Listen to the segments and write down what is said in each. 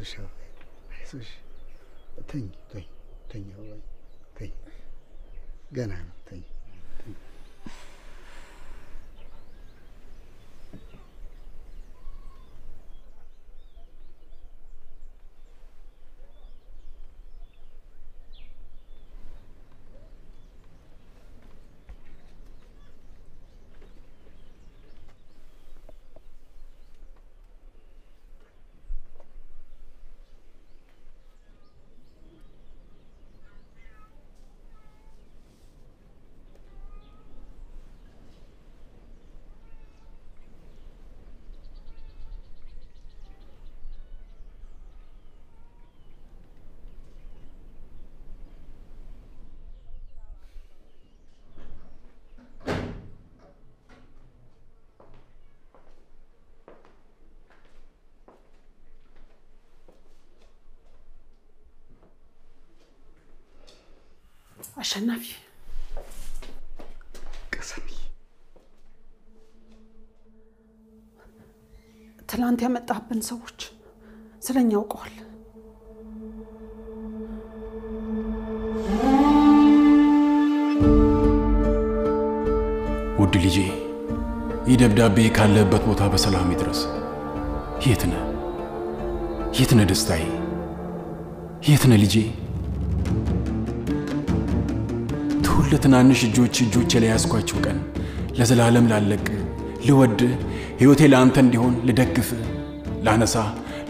አይዞሽ ተኝ አበባዬ ተኝ ገና ነው ተኝ አሸናፊ ቀሰሚ ትላንት ያመጣብን ሰዎች ስለኛ አውቀዋል ውድ ልጄ ይደብዳቤ ካለበት ቦታ በሰላም ይድረስ የት ነህ ደስታዬ የት ነህ ልጄ ለትናንሽ እጆቼ ላይ ያስኳቸው ቀን ለዘላለም ላለቅ ልወድ ህይወቴ ለአንተ እንዲሆን ልደግፍ ላነሳ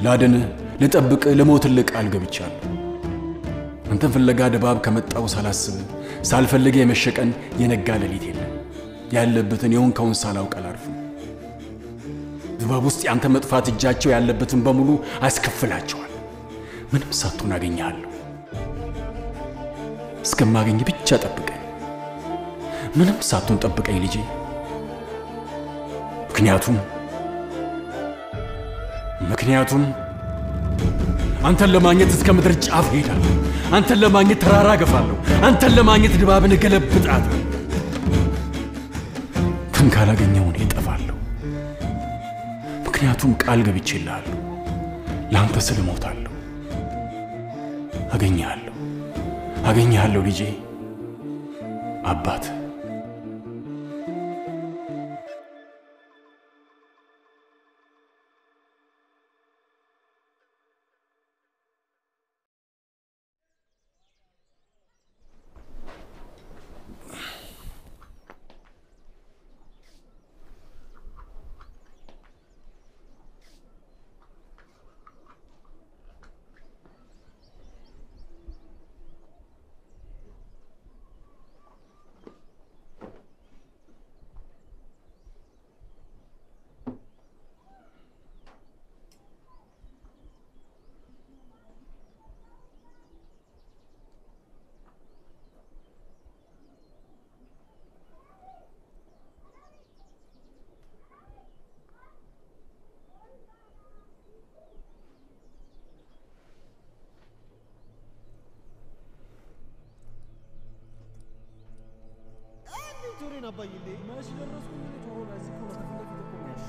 ላድን ልጠብቅ ልሞትልህ ቃል ገብቻለሁ አንተን ፍለጋ ድባብ ከመጣው ሳላስብ ሳልፈልግ የመሸቀን የነጋ ሌሊት የለም ያለበትን የሆንከውን ሳላውቅ አላርፍም ድባብ ውስጥ ያንተ መጥፋት እጃቸው ያለበትን በሙሉ አስከፍላቸዋል ምንም ሳትሆን አገኛለሁ እስከማገኝ ብቻ ጠብቀኝ ምንም ሳትሆን ጠብቀኝ ልጄ ምክንያቱም አንተን ለማግኘት እስከ ምድር ጫፍ ሄዳለሁ አንተን ለማግኘት ተራራ ገፋለሁ አንተን ለማግኘት ድባብን ገለብጣለሁ ካላገኘው እኔ እጠፋለሁ ምክንያቱም ቃል ገብቼልሃለሁ ላንተ ስል እሞታለሁ አገኘሃለሁ ልጄ አባት አባይልኝ ማሽ ደረስኩ ቶሮና እዚህ ኮና ተፈለፈ ተቆሚያሽ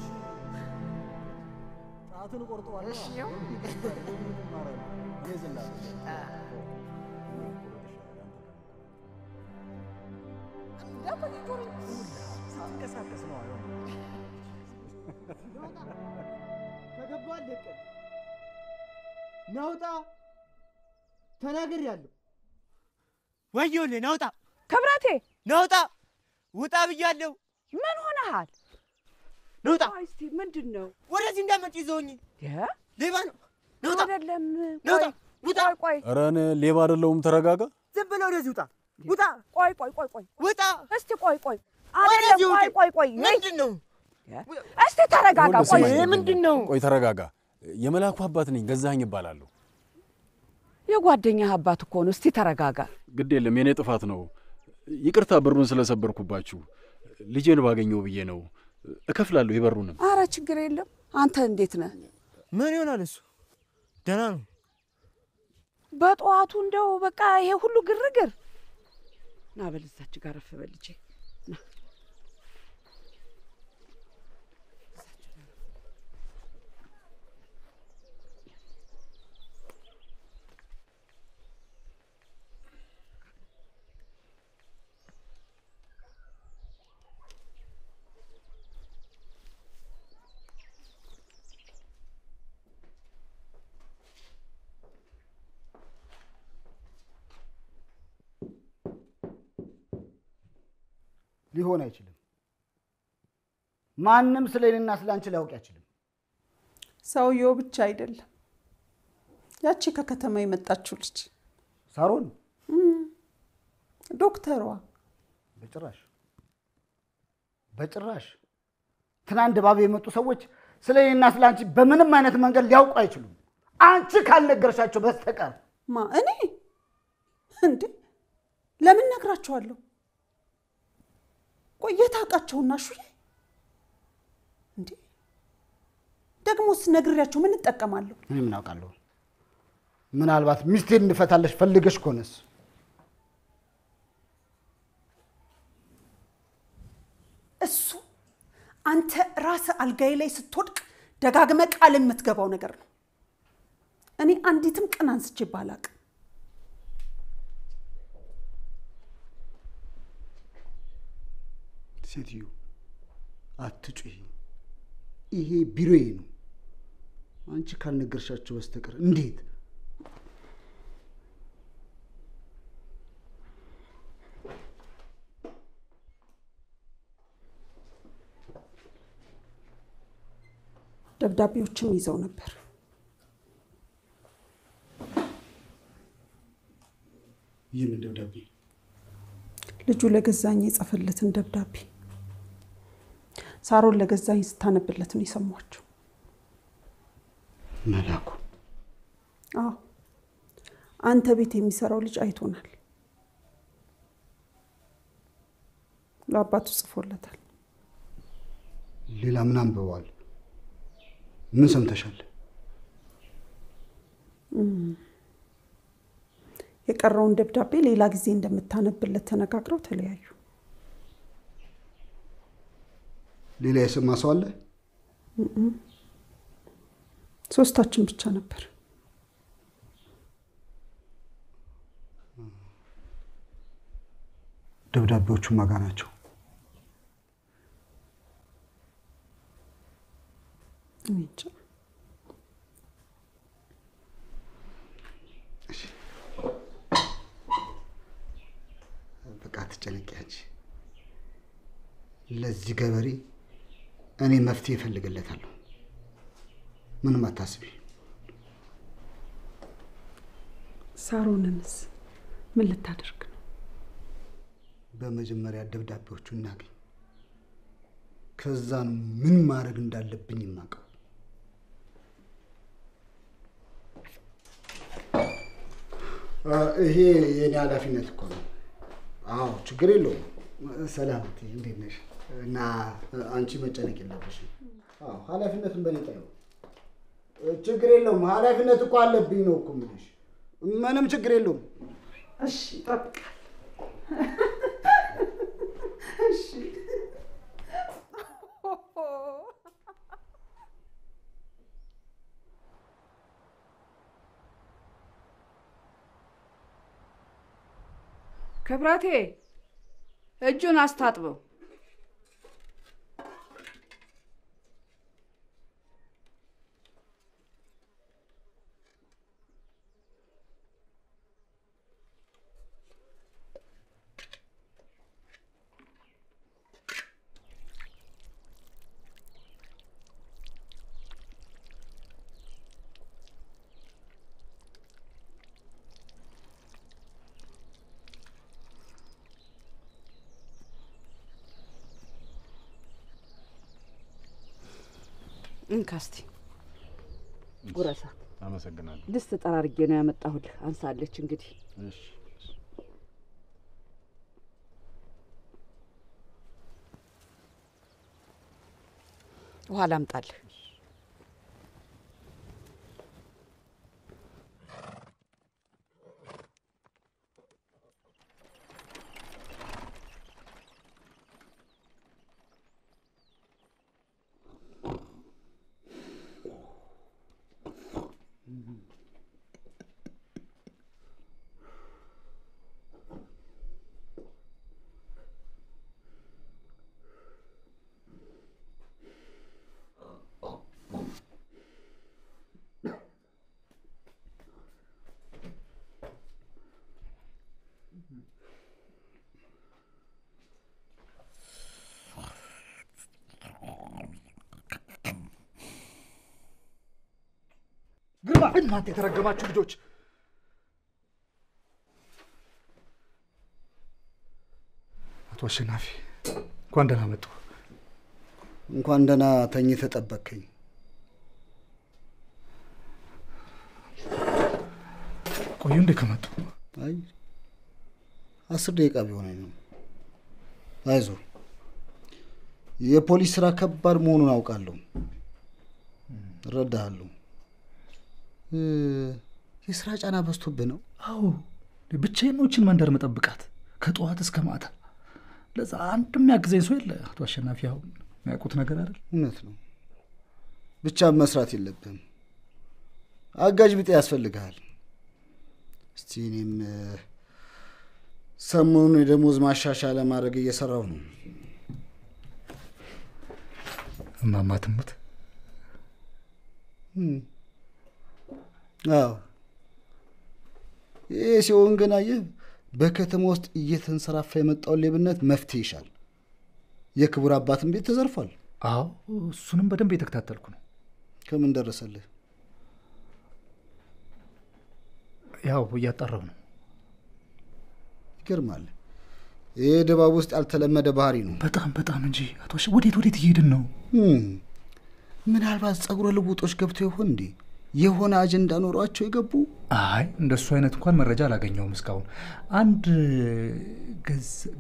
ጣቱን ቆርጠዋል እሺ ነው ማረም ይዘላ ዳፈኝ ቶሪ ሳንቀሳቀስ ነው አይሆን ከገባል ለቀ ናውጣ ተናገር ያለው ወዮልህ ናውጣ ከብራቴ ናውጣ ውጣ ብያለሁ ምን ሆነሃል ናውጣ እስቲ ምንድነው ወደዚህ እንዳመጭ ይዘውኝ ሌባ ነው ናውጣ አይደለም ናውጣ ውጣ ቆይ ኧረ እኔ ሌባ አይደለሁም ተረጋጋ ዝም ብለው ወደዚህ ውጣ ውጣ ቆይ ውጣ እስቲ ቆይ አይደለም ቆይ ምንድነው እስቲ ተረጋጋ ቆይ ምንድነው ቆይ ተረጋጋ የመላኩ አባት ነኝ ገዛኸኝ ይባላል የጓደኛህ አባት እኮ ነው እስቲ ተረጋጋ ግድ የለም የኔ ጥፋት ነው ይቅርታ ብሩን ስለሰበርኩባችሁ ልጄን ባገኘው ብዬ ነው እከፍላለሁ ይበሩንም አረ ችግር የለም አንተ እንዴት ነህ ምን ይሆናል እሱ ደህና ነው በጧቱ እንደው በቃ ይሄ ሁሉ ግርግር ና በልዛች ጋር አፈበል ልጄ ና ሊሆን አይችልም። ማንም ስለኔና ስላንቺ ሊያውቅ አይችልም። ሰውየው ብቻ አይደለም፣ ያቺ ከከተማ የመጣችው ልጅ ሳሮን ዶክተሯ። በጭራሽ ትናንት ባቤ የመጡ ሰዎች ስለኔና ስላንቺ በምንም አይነት መንገድ ሊያውቁ አይችሉም፣ አንቺ ካልነገርሻቸው በስተቀር። እኔ እንዴ ለምን ነግራቸዋለሁ? ቆየት አውቃቸውና ሹዬ እንዴ ደግሞስ ነግሬያቸው ምን እጠቀማለሁ? እኔ ምን አውቃለሁ? ምናልባት ሚስቴን እንድፈታለሽ ፈልገሽ ከሆነስ? እሱ አንተ ራስህ አልጋይ ላይ ስትወድቅ ደጋግመ ቃል የምትገባው ነገር ነው። እኔ አንዲትም ቀን አንስቼ ባላቅ። ሴትዮ አትጩሂ፣ ይሄ ቢሮዬ ነው። አንቺ ካልነገርሻቸው በስተቀር እንዴት? ደብዳቤዎችም ይዘው ነበር። የምን ደብዳቤ? ልጁ ለገዛኝ የጻፈለትን ደብዳቤ ሳሮን ለገዛኝ ስታነብለት ነው የሰማቸው። መላኩ? አዎ አንተ ቤት የሚሰራው ልጅ አይቶናል። ለአባቱ ጽፎለታል። ሌላ ምን አንብበዋል? ምን ሰምተሻል? የቀረውን ደብዳቤ ሌላ ጊዜ እንደምታነብለት ተነጋግረው ተለያዩ። ሌላ የሰማ ሰው አለ? ሶስታችን ብቻ ነበር። ደብዳቤዎቹ ማጋ ናቸው? እንጃ። በቃ አትጨነቂ አንቺ። ለዚህ ገበሬ እኔ መፍትሄ እፈልግለታለሁ። ምንም አታስቢ። ሳሮንንስ ምን ልታደርግ ነው? በመጀመሪያ ደብዳቤዎቹን እናገኝ፣ ከዛ ነው ምን ማድረግ እንዳለብኝ የማውቀው። ይሄ የኔ ኃላፊነት እኮ ነው። አዎ ችግር የለውም። ሰላምቲ እንዴት ነሽ? እና አንቺ መጨነቅ የለብሽም። አዎ ኃላፊነቱን በኔ ጣዩ። ችግር የለውም። ኃላፊነት እኮ አለብኝ ነው እኮ የምልሽ። ምንም ችግር የለውም። እሺ እጠብቃለሁ። እሺ ክብረቴ እጁን አስታጥበው። እንካስቲ ጉረሳ። አመሰግናለሁ። ድስት ጠራርጌ ነው ያመጣሁልህ። አንሳለች እንግዲህ። እሺ ውሃ ላምጣልህ። እናንተ የተረገማችሁ ልጆች! አቶ አሸናፊ እንኳን ደህና መጡ። እንኳን ደህና ተኝተህ ጠበቅከኝ። ቆዩ እንዴ ከመጡ? አይ 10 ደቂቃ ቢሆነኝ ነው። አይዞህ፣ የፖሊስ ስራ ከባድ መሆኑን አውቃለሁ። እረዳሃለሁ። የስራ ጫና በዝቶብህ ነው? አዎ፣ ብቻዬን ነው እችን መንደር መጠብቃት ከጠዋት እስከ ማታ። ለዛ አንድ የሚያግዘኝ ሰው የለ። አቶ አሸናፊ አሁን የሚያውቁት ነገር አይደል? እውነት ነው። ብቻ መስራት የለብህም። አጋዥ ብጤ ያስፈልግሃል። እስቲ እኔም ሰሞኑን የደሞዝ ማሻሻያ ለማድረግ እየሰራሁ ነው። እማማ ትሙት? አዎ፣ ይህ ሲሆን ግን አየህ፣ በከተማ ውስጥ እየተንሰራፋ የመጣውን ሌብነት መፍትሄ ይሻል። የክቡር አባትን ቤት ተዘርፏል። አዎ፣ እሱንም በደንብ እየተከታተልኩ ነው። ከምን ደረሰልህ? ያው እያጣራሁ ነው። ይገርማል። ይህ ድባብ ውስጥ ያልተለመደ ባህሪ ነው። በጣም በጣም እንጂ። አቶ ወዴት እየሄድን ነው? ምናልባት ጸጉረ ልውጦች ገብተው ይሆን እንዴ? የሆነ አጀንዳ ኖሯቸው የገቡ? አይ እንደሱ አይነት እንኳን መረጃ አላገኘሁም እስካሁን። አንድ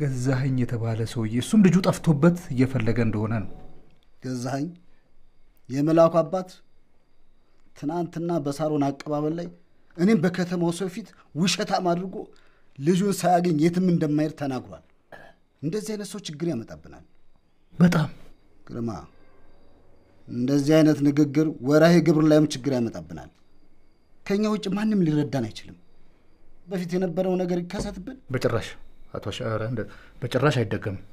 ገዛኸኝ የተባለ ሰውዬ፣ እሱም ልጁ ጠፍቶበት እየፈለገ እንደሆነ ነው። ገዛኸኝ የመላኩ አባት ትናንትና በሳሮን አቀባበል ላይ እኔም በከተማው ሰው ፊት ውሸታም አድርጎ ልጁን ሳያገኝ የትም እንደማይሄድ ተናግሯል። እንደዚህ አይነት ሰው ችግር ያመጣብናል። በጣም ግርማ፣ እንደዚህ አይነት ንግግር ወራሄ ግብር ላይም ችግር ያመጣብናል። ከኛ ውጭ ማንም ሊረዳን አይችልም። በፊት የነበረው ነገር ይከሰትብን። በጭራሽ አቶ ሻራ በጭራሽ አይደገምም።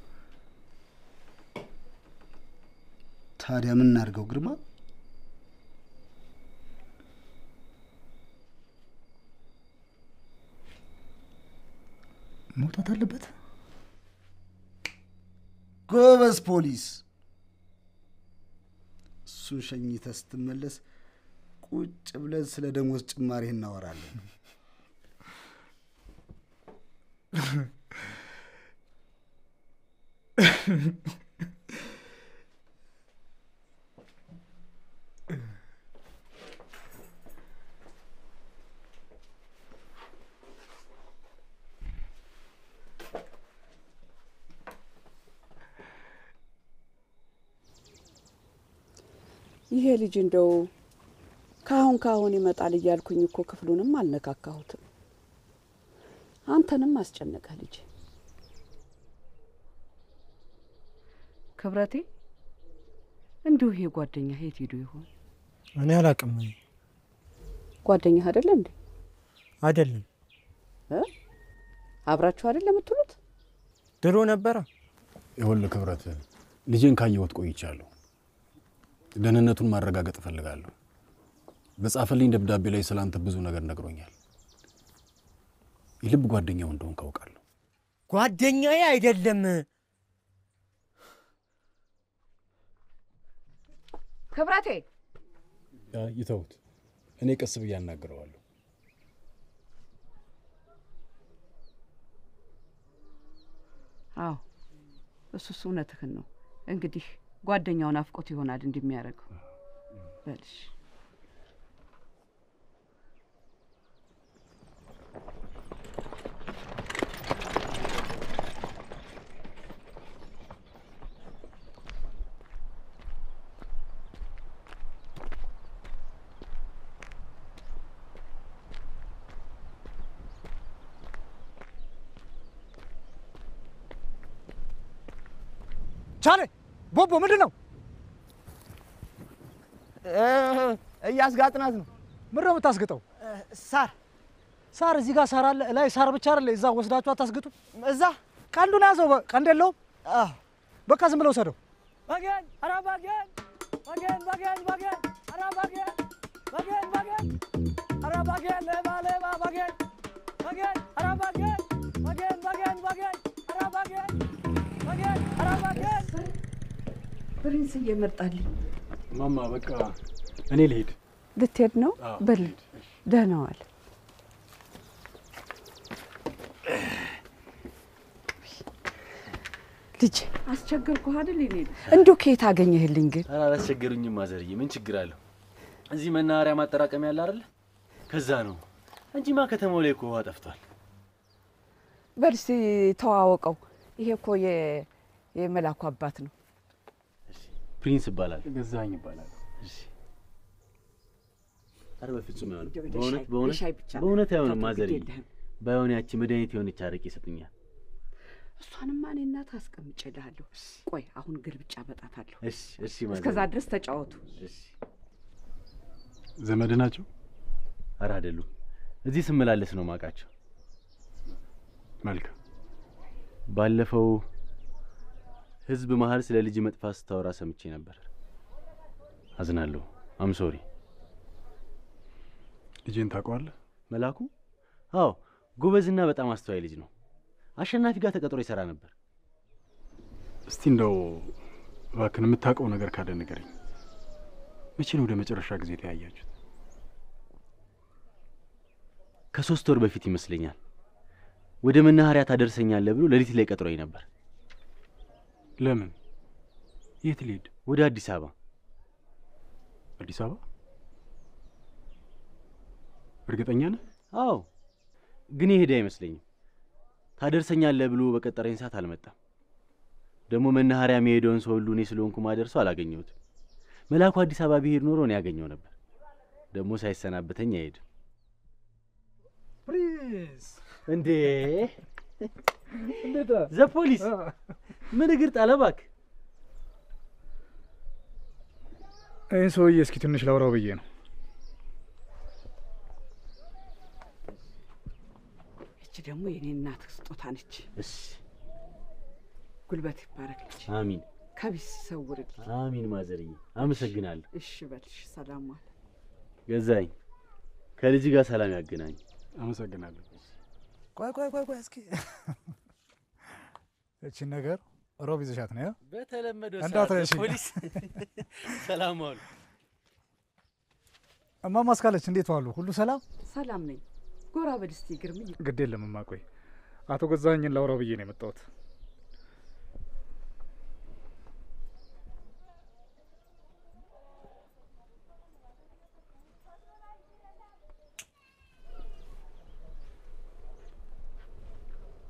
ታዲያ ምን እናድርገው ግርማ? መውጣት አለበት። ጎበዝ ፖሊስ። እሱን ሸኝተህ ስትመለስ ቁጭ ብለን ስለ ደሞዝ ጭማሪ እናወራለን። ይሄ ልጅ እንደው ካሁን ይመጣል እያልኩኝ እኮ ክፍሉንም አልነካካሁትም። አንተንም አስጨነቀህ ልጅ። ክብረቴ እንዲሁ ይሄ ጓደኛህ የት ሄዶ ይሆን? እኔ አላቅም። ጓደኛህ አይደለ እንዴ? አይደለም። አብራችሁ አይደለም የምትሉት? ድሮ ነበረ። ይኸውልህ ክብረት፣ ልጄን ካየሁት ቆይቻለሁ። ደህንነቱን ማረጋገጥ እፈልጋለሁ። በጻፈልኝ ደብዳቤ ላይ ስላንተ ብዙ ነገር ነግሮኛል። የልብ ጓደኛው እንደሆንክ አውቃለሁ። ጓደኛዬ አይደለም። ክብረቴ ይተውት፣ እኔ ቀስ ብዬ አናግረዋለሁ። አዎ እሱስ እውነትህን ነው። እንግዲህ ጓደኛውን አፍቆት ይሆናል እንደሚያደርገው። በልሽ ቻለ ቦቦ ምንድን ነው? እያስጋጥናት ነው። ምንድን ነው የምታስግጠው? ሳር እዚህ ጋር ሳር አለ። ላይ ሳር ብቻ አይደለ፣ እዛ ወስዳችሁ አታስግጡ። እዛ ቀንዱን ያዘው። ቀንድ የለውም። በቃ ዝም ብለው ወሰደው። ባገን ኧረ ባገን ባገን ባገን ባገን ኧረ ባገን ባገን ባገን ኧረ ባገን ሌባ ሌባ ባገን ባገን ኧረ ባገን ባገን ባገን ባገን ኧረ ባገን ባገን ኧረ ባገን ፕሪንስ እየመጣልኝ። ማማ በቃ እኔ ልሄድ። ልትሄድ ነው? በል ደህና ዋል። ልጅ አስቸገርኩህ አይደል? እኔ እንደው ከየት አገኘህልኝ ግን? ኧረ አላስቸገሩኝም ማዘርዬ፣ ምን ችግር አለው? እዚህ መናኸሪያ ማጠራቀሚያ ያለ አይደል? ከዛ ነው እንጂማ ከተማው ላይ እኮ ውሃ ጠፍቷል። በል እስኪ ተዋወቀው። ይሄ እኮ የመላኩ አባት ነው። እሺ፣ ፕሪንስ ይባላል። ገዛኸኝ ይባላል። እሺ። ኧረ በፍጹም አይሆንም። በእውነት አይሆንም ማዘርዬ። ባይሆን ያቺ መድኃኒት የሆነች አረቄ ይሰጡኛል። እሷንማ እኔ እናት አስቀምጬልሃለሁ። ቆይ አሁን ግልብጫ መጣታለሁ። እሺ፣ እሺ ማዘርዬ። እስከዛ ድረስ ተጫወቱ። እሺ። ዘመድ ናቸው? ኧረ አይደሉም። እዚህ ስመላለስ ነው ማውቃቸው። መልካም። ባለፈው ህዝብ መሀል ስለ ልጅ መጥፋት ስታወራ ሰምቼ ነበር። አዝናለሁ። አም ሶሪ። ልጄን ታውቀዋለህ? መላኩ? አዎ፣ ጎበዝና በጣም አስተዋይ ልጅ ነው። አሸናፊ ጋር ተቀጥሮ ይሰራ ነበር። እስቲ እንደው እባክህን የምታውቀው ነገር ካለ ንገረኝ። መቼ ነው ወደ መጨረሻ ጊዜ ተያያችሁት? ከ3 ወር በፊት ይመስለኛል። ወደ መናኸሪያ ታደርሰኛለህ ብሎ ሌሊት ላይ ቀጥሮኝ ነበር። ለምን? የት ልሄድ? ወደ አዲስ አበባ። አዲስ አበባ? እርግጠኛ ነህ? አዎ፣ ግን የሄደ አይመስለኝም። ታደርሰኛለህ ብሎ በቀጠረኝ ሰዓት አልመጣም። ደግሞ መናኸሪያ የሚሄደውን ሰው ሁሉ እኔ ስለሆንኩ ማደርሰው አላገኘሁትም። መላኩ አዲስ አበባ ቢሄድ ኖሮ እኔ ያገኘው ነበር። ደግሞ ሳይሰናበተኝ አይሄድም። ፕሪንስ እንዴ! እንዴት ዘፖሊስ ምን እግር ጣለባክ? ይህን ሰውዬ እስኪ ትንሽ ላውራው ብዬ ነው። እቺ ደግሞ የኔ እናት ስጦታ ነች። እሺ፣ ጉልበት ይባረክ ልጅ። አሚን። ከቢስ ይሰውርልኝ። አሚን ማዘርዬ፣ አመሰግናለሁ። እሺ በልሽ። ሰላም ዋል። ገዛኝ ከልጅ ጋር ሰላም ያገናኝ። አመሰግናለሁ። ቆይ እስኪ እቺን ነገር ሮብ ይዘሻት ነው? በተለመደው እንዳትረሺ። ፖሊስ ሰላም ዋሉ። እማማ አስካለች እንዴት ዋሉ? ሁሉ ሰላም? ሰላም ነኝ። ጎራ በል እስቲ ግርምዬ። ግድ የለም እማ። ቆይ አቶ ገዛኸኝን ላውራው ብዬ ነው የመጣሁት።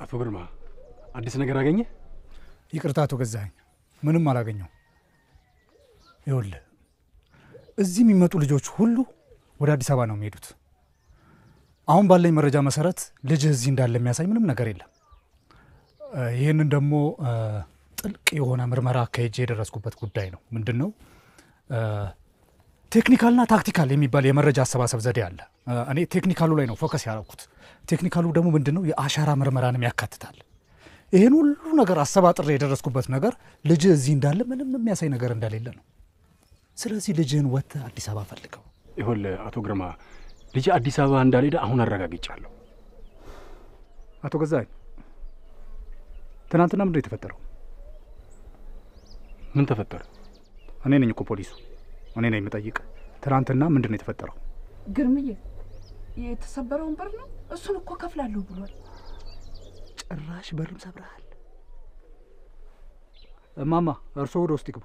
አቶ ግርማ አዲስ ነገር አገኘ? ይቅርታ አቶ ገዛኸኝ፣ ምንም አላገኘው። ይኸውልህ እዚህ የሚመጡ ልጆች ሁሉ ወደ አዲስ አበባ ነው የሚሄዱት። አሁን ባለኝ መረጃ መሰረት ልጅህ እዚህ እንዳለ የሚያሳይ ምንም ነገር የለም። ይህንን ደግሞ ጥልቅ የሆነ ምርመራ አካሄጄ የደረስኩበት ጉዳይ ነው። ምንድን ነው ቴክኒካልና ታክቲካል የሚባል የመረጃ አሰባሰብ ዘዴ አለ። እኔ ቴክኒካሉ ላይ ነው ፎከስ ያደረኩት። ቴክኒካሉ ደግሞ ምንድን ነው የአሻራ ምርመራንም ያካትታል። ይህን ሁሉ ነገር አሰባጥሬ የደረስኩበት ነገር ልጅህ እዚህ እንዳለ ምንም የሚያሳይ ነገር እንደሌለ ነው። ስለዚህ ልጅህን ወጥተህ አዲስ አበባ ፈልገው። ይኸውልህ አቶ ግርማ ልጅ አዲስ አበባ እንዳልሄደ አሁን አረጋግጫለሁ። አቶ ገዛኸኝ ትናንትና ምንድን ነው የተፈጠረው? ምን ተፈጠረ? እኔ ነኝ እኮ ፖሊሱ፣ እኔ ነኝ የምጠይቅ። ትናንትና ምንድን ነው የተፈጠረው? ግርምዬ የተሰበረውን በር ነው። እሱን እኮ ከፍላለሁ ብሏል። ጭራሽ በርም ሰብረሃል። እማማ እርስዎ ወደ ውስጥ ይግቡ።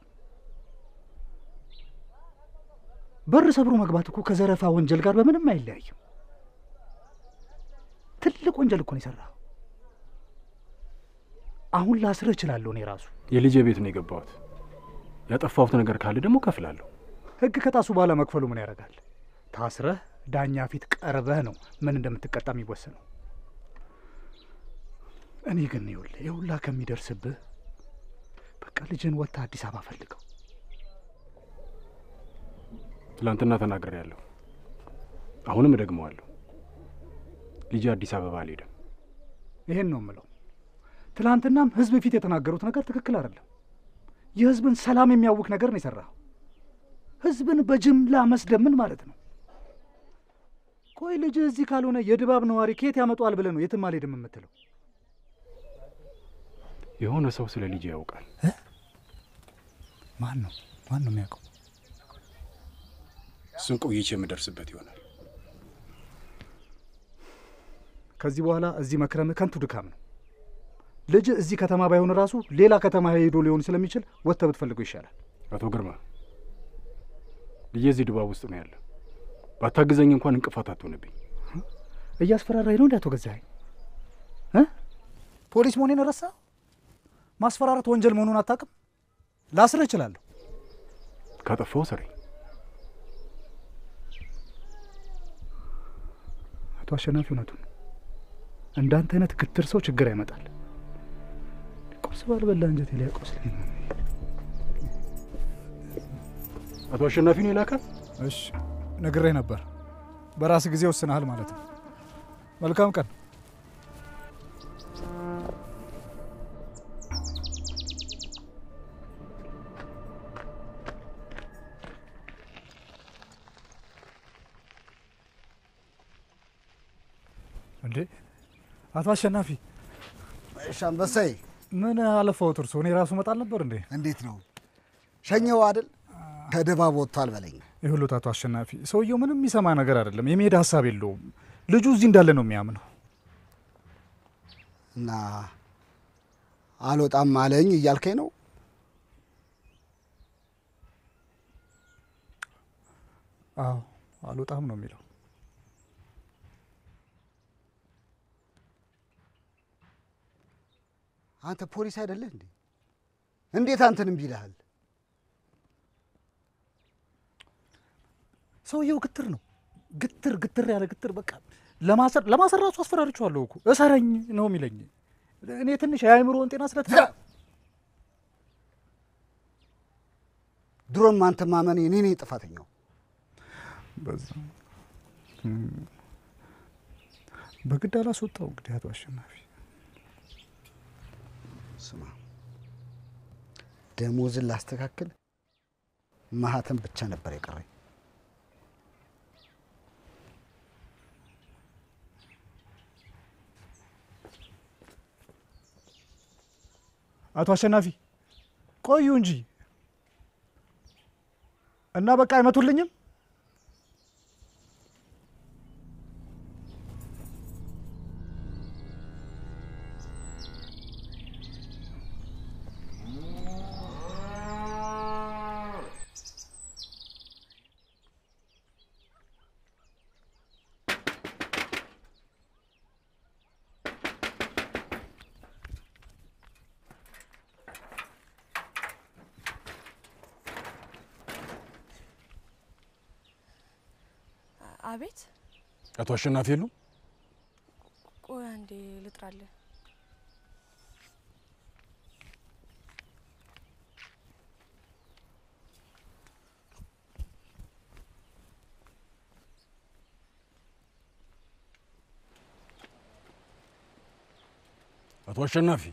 በር ሰብሮ መግባት እኮ ከዘረፋ ወንጀል ጋር በምንም አይለያይም። ትልቅ ወንጀል እኮ ነው የሰራው። አሁን ላስርህ እችላለሁ እኔ ራሱ። የልጄ ቤት ነው የገባሁት። ያጠፋሁት ነገር ካለ ደግሞ ከፍላለሁ። ህግ ከጣሱ በኋላ መክፈሉ ምን ያደርጋል? ታስረህ ዳኛ ፊት ቀርበህ ነው ምን እንደምትቀጣ የሚወሰነው። እኔ ግን ይኸውልህ የሁላ ከሚደርስብህ በቃ ልጅን ወጥተህ አዲስ አበባ ፈልገው። ትላንትና ተናግሬያለሁ፣ አሁንም እደግመዋለሁ። ልጅ አዲስ አበባ አልሄድም። ይሄን ነው የምለው። ትላንትናም ህዝብ ፊት የተናገሩት ነገር ትክክል አይደለም። የህዝብን ሰላም የሚያውክ ነገር ነው የሰራኸው። ህዝብን በጅምላ መስደብ ምን ማለት ነው? ቆይ ልጅ እዚህ ካልሆነ የድባብ ነዋሪ ከየት ያመጣዋል ብለህ ነው የትም አልሄድም የምትለው? የሆነ ሰው ስለ ልጅ ያውቃል። ማን ነው የሚያውቀው? እሱን ቆይቼ የምደርስበት ይሆናል። ከዚህ በኋላ እዚህ መክረም ከንቱ ድካም ነው። ልጅ እዚህ ከተማ ባይሆን ራሱ ሌላ ከተማ ሄዶ ሊሆን ስለሚችል ወጥተህ ብትፈልገው ይሻላል። አቶ ግርማ ልጄ እዚህ ድባብ ውስጥ ነው ያለ። ባታግዘኝ እንኳን እንቅፋት አትሆንብኝ። እያስፈራራኝ ነው እንዴ አቶ ገዛኸኝ? ፖሊስ መሆኔን ረሳ? ማስፈራራት ወንጀል መሆኑን አታውቅም? ላስርህ እችላለሁ። ካጠፋው ሰሪ አቶ አሸናፊ እውነቱን እንዳንተ አይነት ግትር ሰው ችግር ያመጣል። ቁርስ ባልበላ እንጀቴ ላይ ያቆስልኝ። አቶ አሸናፊ ነው የላከ? እሺ ነግሬህ ነበር። በራስ ጊዜ ወስነሃል ማለት ነው። መልካም ቀን። እንዴ አቶ አሸናፊ። እሺ አንበሳዬ። ምን አለፈውት እርሶ? እኔ ራሱ መጣል ነበር እንዴ? እንዴት ነው ሸኘው አይደል? ከድባብ ወጥቷል በለኝ። ይሁሉት አቶ አሸናፊ፣ ሰውየው ምንም የሚሰማ ነገር አይደለም። የሚሄድ ሀሳብ የለውም። ልጁ እዚህ እንዳለ ነው የሚያምነው። እና አልወጣም አለኝ እያልከኝ ነው? አዎ አልወጣም ነው የሚለው። አንተ ፖሊስ አይደለህ እንዴ? እንዴት አንተን እምቢ ይልሃል? ሰውየው ግትር ነው። ግትር ያለ ግትር። በቃ ለማሰር ራሱ አስፈራርቼዋለሁ እኮ። እሰረኝ ነው የሚለኝ። እኔ ትንሽ የአእምሮን ጤና ድሮም አንተ ማመኔ እኔ ነኝ ጥፋተኛው። በዛ በግድ አላስወጣው። እንግዲህ አቶ አሸናፊ ስማ፣ ደሞዝን ላስተካክል ማህተም ብቻ ነበር የቀረኝ። አቶ አሸናፊ ቆዩ እንጂ እና በቃ አይመቱልኝም? አቤት። አቶ አሸናፊ የሉ? ቆይ አንዴ ልጥራለህ። አቶ አሸናፊ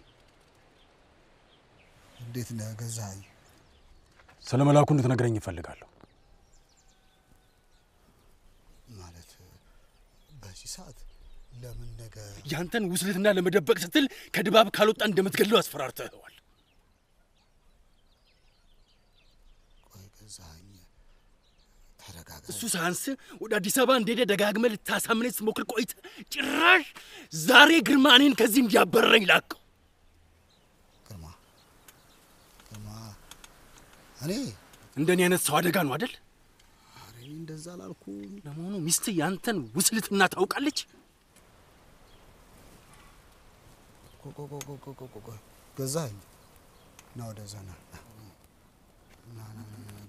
እንዴት ነህ ገዛኸኝ? ስለ መላኩ እንድትነግረኝ እፈልጋለሁ። ማለት በዚህ ሰዓት ለምን ነገር ያንተን ውስልትና ለመደበቅ ስትል ከድባብ ካልወጣ እንደምትገለው አስፈራርተኸዋል። ቆይ ገዛኸኝ ተረጋጋ። እሱ ሳንስ ወደ አዲስ አበባ እንደሄደ ደጋግመህ ልታሳምነኝ ስትሞክር ቆይተህ ጭራሽ ዛሬ ግርማ እኔን ከዚህ እንዲያበረረኝ ላከው። ግርማ እኔ እንደኔ አይነት ሰው አደጋ ነው አይደል? አሬ እንደዛ አላልኩም። ለመሆኑ ሚስትህ ያንተን ውስልትና ታውቃለች? ገዛኸኝ ና ወደዛ ና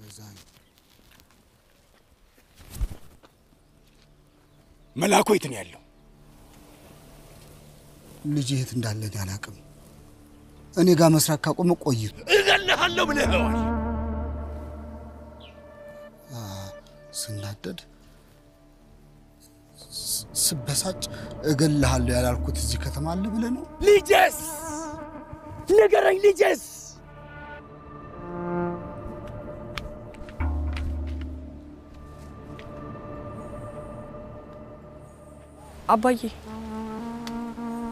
ገዛኸኝ። መላኩ የት ነው ያለው? ልጅ የት እንዳለ እኔ አላውቅም። እኔ ጋር መስራት ካቆመ ቆይቶ እገልሃለሁ ብለኸዋል። ስናደድ ስበሳጭ እገልሃለሁ ያላልኩት እዚህ ከተማ አለ ብለህ ነው? ልጄስ ንገረኝ፣ ልጄስ? አባዬ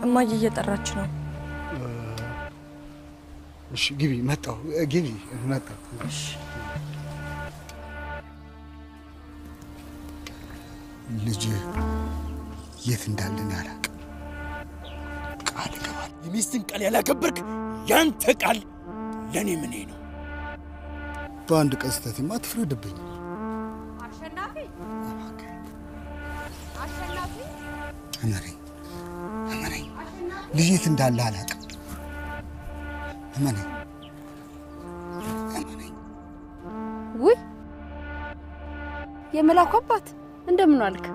እማዬ እየጠራች ነው። እሺ ግቢ። መጣሁ። ግቢ። መጣሁ። እሺ ልጅ የት እንዳለ እኔ አላውቅም። ቃል ገባል። የሚስትን ቃል ያላከበርክ ያንተ ቃል ለኔ ምኔ ነው? በአንድ ቀን ስህተቴማ አትፍረድብኝ። አሸናፊ አሸናፊ እመነኝ፣ ልጅ የት እንዳለ አላውቅም። እመነኝ። ውይ የመላኩ አባት እንደምን ዋልክ?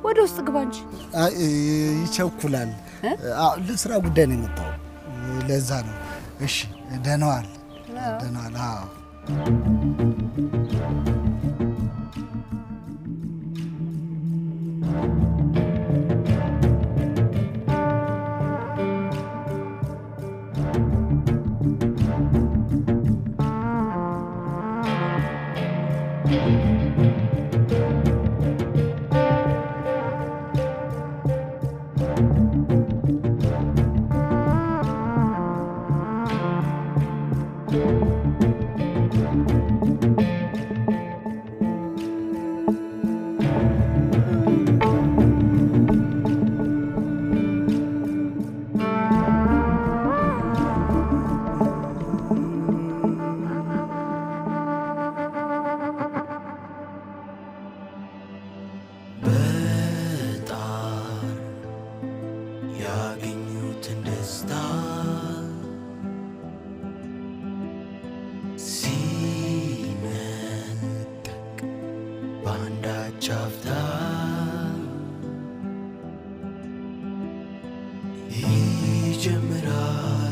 ወደ ውስጥ ግባ እንጂ። ይቸኩላል። ለስራ ጉዳይ ነው የመጣው፣ ለዛ ነው። እሺ ደህና ዋል። ደህና ዋል። አዎ ይጀምራል